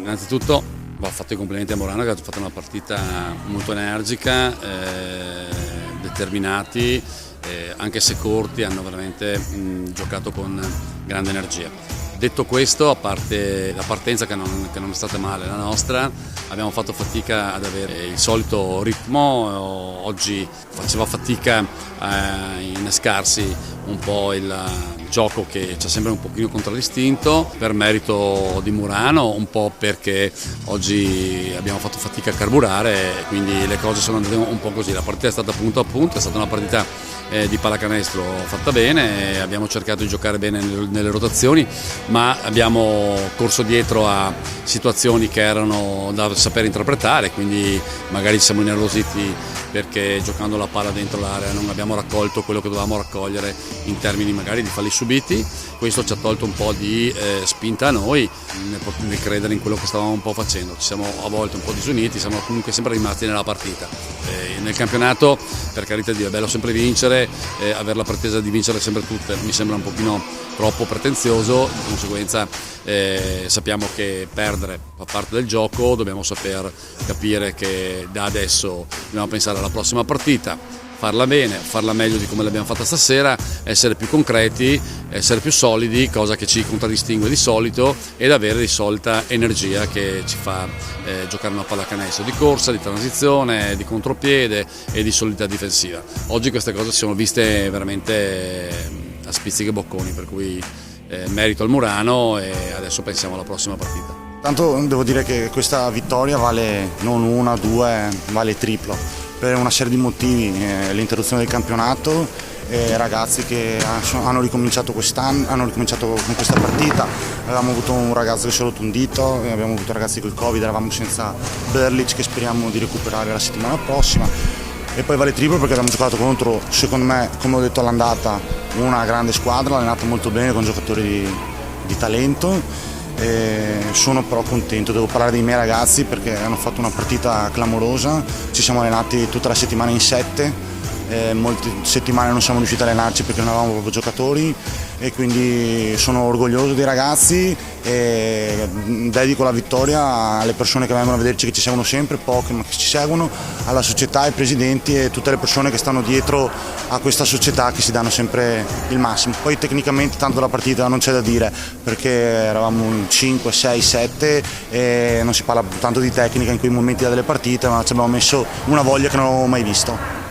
Innanzitutto va fatto i complimenti a Morano che ha fatto una partita molto energica, determinati, anche se corti hanno veramente giocato con grande energia. Detto questo, a parte la partenza che non è stata male la nostra, abbiamo fatto fatica ad avere il solito ritmo, oggi faceva fatica a innescarsi un po' il gioco che ci ha sempre un pochino contraddistinto, per merito di Murano, un po' perché oggi abbiamo fatto fatica a carburare e quindi le cose sono andate un po' così. La partita è stata punto a punto, è stata una partita di pallacanestro fatta bene, abbiamo cercato di giocare bene nelle rotazioni, ma abbiamo corso dietro a situazioni che erano da saper interpretare, quindi magari ci siamo innervositi perché giocando la palla dentro l'area non abbiamo raccolto quello che dovevamo raccogliere in termini magari di falli subiti. Questo ci ha tolto un po' di spinta a noi nel credere in quello che stavamo un po' facendo. Ci siamo a volte un po' disuniti, siamo comunque sempre rimasti nella partita. Nel campionato, per carità di Dio, è bello sempre vincere, avere la pretesa di vincere sempre tutte mi sembra un pochino troppo pretenzioso, di conseguenza sappiamo che perdere fa parte del gioco, dobbiamo saper capire che da adesso dobbiamo pensare alla prossima partita, farla bene, farla meglio di come l'abbiamo fatta stasera, essere più concreti, essere più solidi, cosa che ci contraddistingue di solito, ed avere di solita energia che ci fa giocare una pallacanestro di corsa, di transizione, di contropiede e di solidità difensiva. Oggi queste cose si sono viste veramente a spizzichi e bocconi, per cui merito al Murano e adesso pensiamo alla prossima partita. Tanto devo dire che questa vittoria vale non una, due, vale triplo, per una serie di motivi, l'interruzione del campionato, ragazzi che hanno ricominciato quest'anno, hanno ricominciato con questa partita, avevamo avuto un ragazzo che si è rotto un dito, abbiamo avuto ragazzi col Covid, eravamo senza Berlic che speriamo di recuperare la settimana prossima, e poi vale triplo perché abbiamo giocato contro, secondo me, come ho detto all'andata, una grande squadra, allenata molto bene con giocatori di talento. Sono però contento, devo parlare dei miei ragazzi perché hanno fatto una partita clamorosa, ci siamo allenati tutta la settimana in 7, molte settimane non siamo riusciti a allenarci perché non avevamo proprio giocatori, e quindi sono orgoglioso dei ragazzi e dedico la vittoria alle persone che vengono a vederci, che ci seguono sempre, poche ma che ci seguono, alla società, ai presidenti e tutte le persone che stanno dietro a questa società, che si danno sempre il massimo. Poi tecnicamente tanto la partita non c'è da dire perché eravamo in 5, 6, 7 e non si parla tanto di tecnica in quei momenti delle partite, ma ci abbiamo messo una voglia che non avevo mai visto.